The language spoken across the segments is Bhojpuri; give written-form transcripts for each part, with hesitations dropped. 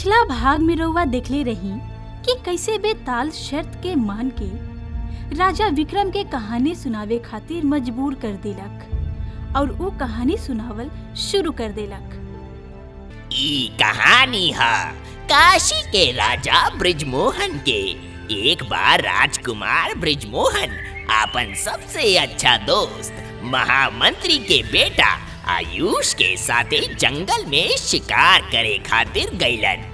पिछला भाग में रउआ देखले रही कि कैसे बेताल शर्त के मान के राजा विक्रम के कहानी सुनावे खातिर मजबूर कर देलक और वो कहानी सुनावल शुरू कर देलक। ई कहानी है काशी के राजा ब्रिजमोहन के। एक बार राजकुमार ब्रिजमोहन अपन सबसे अच्छा दोस्त महामंत्री के बेटा आयुष के साथे जंगल में शिकार करे खातिर गइलन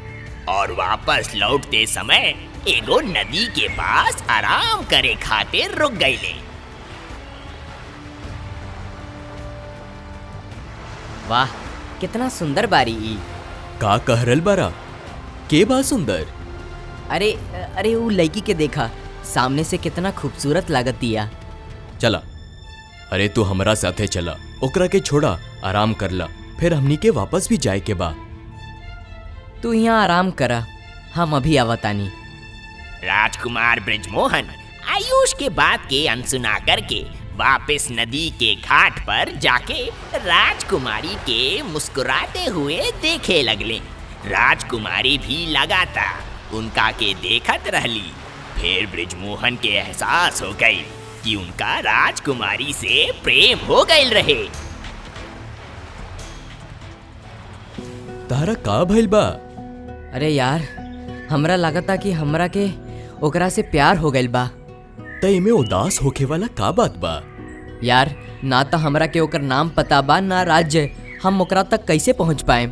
और वापस लौटते समय एगो नदी के पास आराम करे खातिर रुक गइले। वाह, कितना सुंदर बारी ई। का कहरल बारा? के बा सुंदर? अरे अरे वो लड़की के देखा, सामने से कितना खूबसूरत लागतिया। चला, अरे तू हमरा साथे चला, ओकरा के छोड़ा, आराम करला, फिर हमनी के वापस भी जाए के बा। तू यहाँ आराम करा, हम अभी आवतानी। राजकुमार ब्रिजमोहन आयुष के बात के अनसुना करके वापस नदी के घाट पर जाके राजकुमारी के मुस्कुराते हुए देखे लगले। राजकुमारी भी लगातार उनका के देखत रहली। फिर ब्रिजमोहन के एहसास हो गई कि उनका राजकुमारी से प्रेम हो गइल रहे। तारा का भइल बा? अरे यार, हमरा लागता कि हमरा के ओकरा से प्यार हो गइल बा। त एमे उदास होखे वाला का बात बा? यार, ना तो हमरा के ओकर नाम पता बा ना राज्य, हम ओकरा तक कैसे पहुँच पाएम?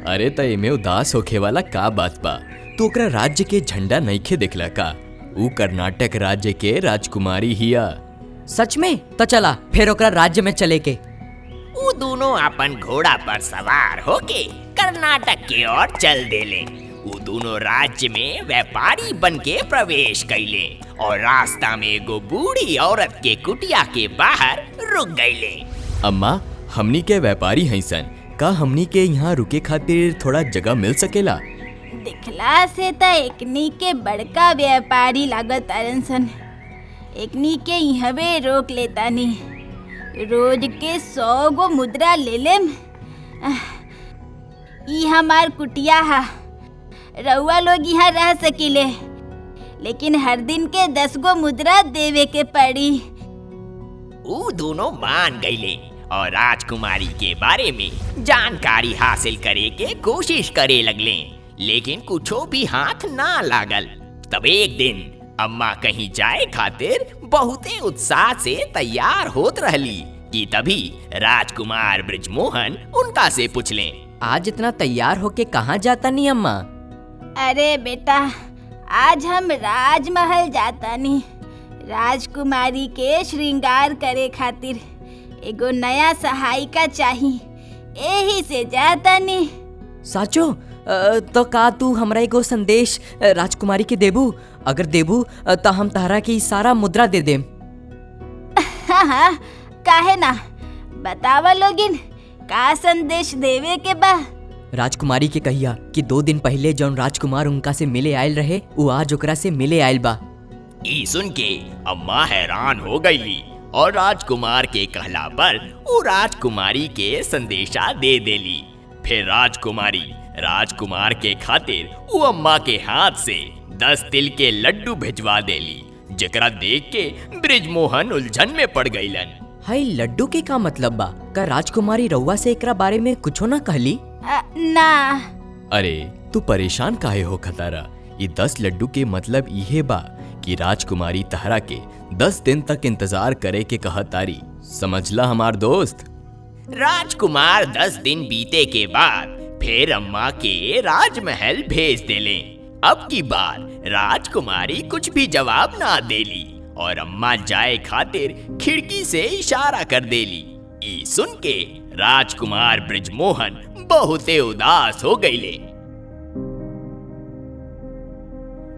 अरे त एमे उदास होखे वाला का बात बा? तू ओकरा राज्य के झंडा नइखे देखला का? ऊ कर्नाटक राज्य के राजकुमारी हिया। सच में? तो चला फिर ओकरा राज्य में चले के। वो दोनों अपन घोड़ा पर सवार होके कर्नाटक की ओर चल देले। वो दोनों राज्य में व्यापारी बन के प्रवेश कैले और रास्ता में एगो बूढ़ी औरत के कुटिया के बाहर रुक गईले। अम्मा, हमनी के व्यापारी हैं सन, का हमनी के यहाँ रुके खातिर थोड़ा जगह मिल सकेला? दिखला से त एकनी के बड़का व्यापारी लागत आरन सन। एकनी के इहवे रोक लेतानी, रोज के 100 गो मुद्रा ले लेम। ई हमार कुटिया हा, रउआ लोग यहाँ रह सकीले, लेकिन हर दिन के 10 गो मुद्रा देवे के पड़ी। वो दोनों मान गईले और राजकुमारी के बारे में जानकारी हासिल करे के कोशिश करे लगले, लेकिन कुछो भी हाथ ना लागल। तब एक दिन अम्मा कहीं जाए खातिर बहुते उत्साह से तैयार होत रहली कि तभी राजकुमार ब्रिजमोहन उनका से पूछले, आज इतना तैयार होके कहाँ जाता नी अम्मा? अरे बेटा, आज हम राजमहल जातानी। राजकुमारी के श्रृंगार करे खातिर एगो नया सहायिका चाही, एही से जातानी। साचो? तो का तू हमरा एगो संदेश राजकुमारी के देबू? अगर देबू तो हम तहरा के सारा मुद्रा दे देम। हाँ हाँ, काहे ना, बतावा लोगिन, का संदेश देवे के बा? राजकुमारी के कहिया कि 2 दिन पहले जौन राजकुमार उनका से मिले आयल रहे, वो आज ओकरा से मिले आयल बा। ई सुन के अम्मा हैरान हो गईली और राजकुमार के कहला पर वो राजकुमारी के संदेशा दे देली। फिर राजकुमारी राजकुमार के खातिर वो अम्मा के हाथ से 10 तिल के लड्डू भिजवा देली, जेकरा देख के ब्रिजमोहन उलझन में पड़ गईलन। हाय, लड्डू के का मतलब बा? का राजकुमारी रउआ से एकरा बारे में कुछो ना कहली? ना। अरे तू परेशान काहे हो खतारा? ये 10 लड्डू के मतलब इहे बा कि राजकुमारी तहरा के 10 दिन तक इंतजार करे के कहतारी। समझला हमार दोस्त? राजकुमार 10 दिन बीते के बाद फिर अम्मा के राजमहल भेज देले। अब की बार राजकुमारी कुछ भी जवाब ना देली और अम्मा जाए खातिर खिड़की से इशारा कर देली। ई सुन के राजकुमार ब्रिजमोहन बहुते उदास हो गईले।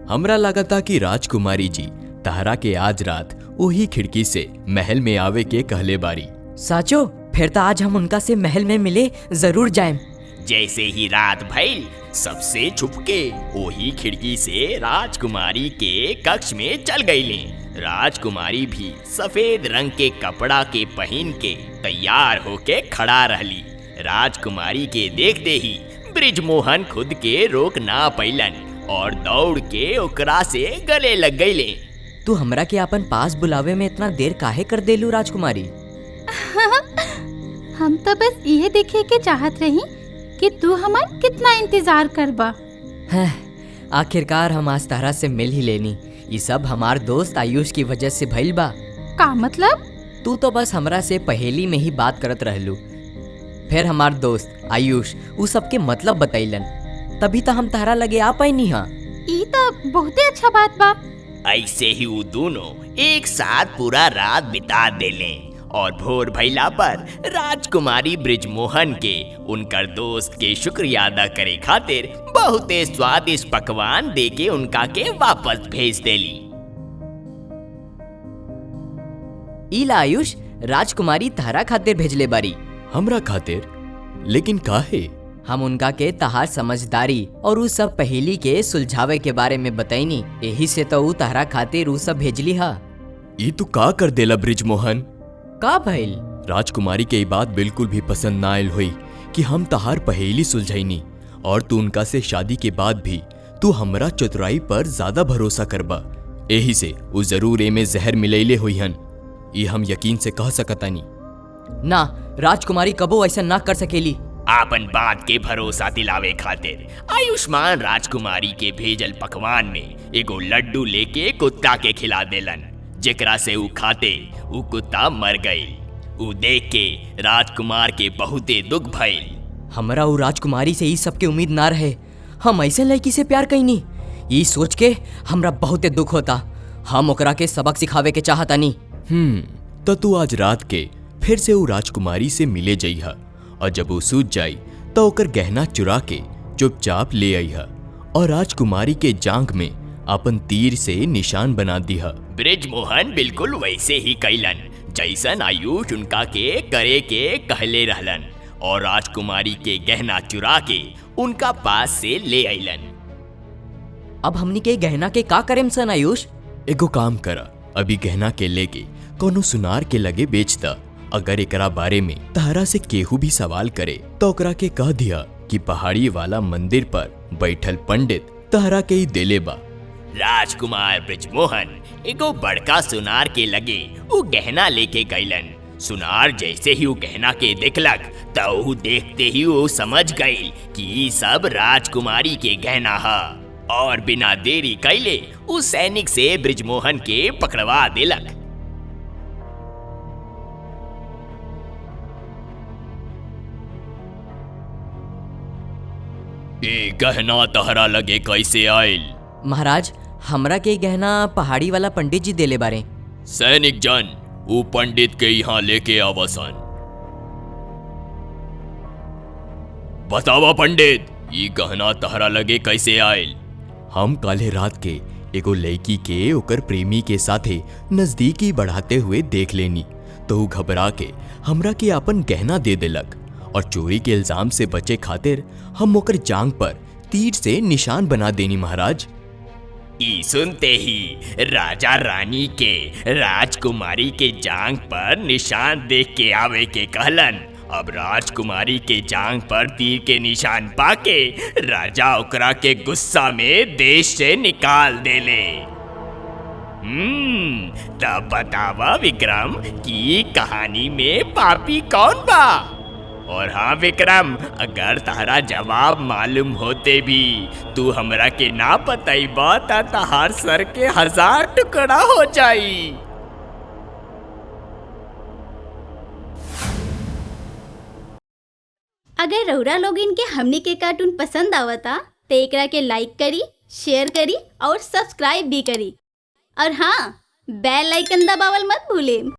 हमरा लागता कि राजकुमारी जी तहरा के आज रात वही खिड़की से महल में आवे के कहले बारी। साचो? फिर तो आज हम उनका से महल में मिले जरूर जाएं। जैसे ही रात भइल, सबसे छुपके वही खिड़की से राजकुमारी के कक्ष में चल गईले। राजकुमारी भी सफेद रंग के कपड़ा के पहन के तैयार होके खड़ा रहली। राजकुमारी के देखते ही ब्रिजमोहन खुद के रोक ना पैलन और दौड़ के ओकरा से गले लग गईले। तू हमरा के अपन पास बुलावे में इतना देर काहे कर देलू राजकुमारी? हम तो बस ये देखे के चाहत रही कि तू हमार कितना इंतजार करबा। आखिरकार हम आज तारा से मिल ही लेनी। ये सब हमार दोस्त आयुष की वजह से भइल बा। का मतलब? तू तो बस हमरा से पहेली में ही बात करत रहलू, फिर हमार दोस्त आयुष उ सब के मतलब बतैलन, तभी तो हम तारा लगे आ पाई। हाँ, ई तो बहुते अच्छा बात बा। ऐसे ही वो दोनों एक साथ पूरा रात बिता देले और भोर भइला पर राजकुमारी ब्रिजमोहन के उनकर दोस्त के शुक्रिया अदा करे खातिर बहुते स्वादिष्ट पकवान दे के उनका के वापस भेज देली। इला आयुष, राजकुमारी तारा खातिर भेजले बारी। हमरा खातिर? लेकिन काहे? हम उनका के तहार समझदारी और उ सब पहेली के सुलझावे के बारे में बताईनी, यही से तो उ तारा खातिर उ सब भेजली हा। ई तू का कर देला ब्रिजमोहन? का भइल? राजकुमारी के ई बात बिल्कुल भी पसंद ना आयल हुई कि हम तहार पहेली सुलझाईनी और तू उनका से शादी के बाद भी तू हमरा चतुराई पर ज्यादा भरोसा करबा। यही से उ जरूर एमे जहर मिलैले हुईहन, ये हम यकीन से कह सकतानी। ना, राजकुमारी कबो ऐसा ना कर सकेली। आपन बात के भरोसा दिलावे खातिर आयुष्मान राजकुमारी के भेजल पकवान में एगो लड्डू लेके कुत्ता के खिला देलन, जेकरा से उ खाते उ कुत्ता मर गई। उ देख के राजकुमार के बहुते दुख भइल। हमरा उ राजकुमारी से ई सब के उम्मीद ना रहे। हम ऐसे लड़की से प्यार कईनी, ई सोच के हमरा बहुते दुख होता। हम ओकरा के सबक सिखावे के चाहतानी। तो तू आज रात के फिर से उ राजकुमारी से मिले जइहा और जब वो सूझ जाई तो ओकर गहना चुरा के चुपचाप ले आईहा और राजकुमारी के जांघ में अपन तीर से निशान बना दिहा। ब्रिजमोहन बिल्कुल वैसे ही कैलन जैसन आयुष उनका के करे के कहले रहलन और राजकुमारी के गहना चुरा के उनका पास से ले आइलन। अब हमनी के गहना के का करेम सन आयुष? एगो काम करा, अभी गहना के लेके कोनो सुनार के लगे बेचता। अगर एकरा बारे में तारा से केहू भी सवाल करे तो ओकरा के कह दिया कि पहाड़ी वाला मंदिर पर बैठल पंडित तारा के ही देले बा। राजकुमार ब्रिजमोहन एगो बड़का सुनार के लगे वो गहना लेके गईलन। सुनार जैसे ही वो गहना के देखलक तो देखते ही वो समझ गई कि ये सब राजकुमारी के गहना है और बिना देरी कैले उस सैनिक से ब्रिजमोहन के पकड़वा दिलक। ए गहना तहरा लगे कैसे आयल? महाराज, हमरा के गहना पहाड़ी वाला पंडित जी देले बारे। सैनिक जन वो पंडित के यहाँ लेके आवसन। बतावा पंडित, ये गहना तहरा लगे कैसे आयल? हम काले रात के एगो लड़की के ओकर प्रेमी के साथे नजदीकी बढ़ाते हुए देख लेनी तो वो घबरा के हमरा के अपन गहना दे देलक और चोरी के इल्जाम से बचे खातिर हम ओकर जांघ पर तीर से निशान बना देनी। महाराज, ई सुनते ही राजा रानी के राजकुमारी के जांघ पर निशान देख के आवे के कहलन। अब राजकुमारी के जांघ पर तीर के निशान पाके राजा ओकरा के गुस्सा में देश से निकाल देले। तब बतावा विक्रम कि कहानी में पापी कौन बा? और हाँ विक्रम, अगर तारा जवाब मालूम होते भी तू हमरा के ना बतैबा ता तहार सर के 1000 टुकड़ा हो जाई। अगर रउरा लोगिन के हमनी के कार्टून पसंद आवता तो एकरा के लाइक करी, शेयर करी और सब्सक्राइब भी करी। और हाँ, बेल आइकन दबावल मत भूलें।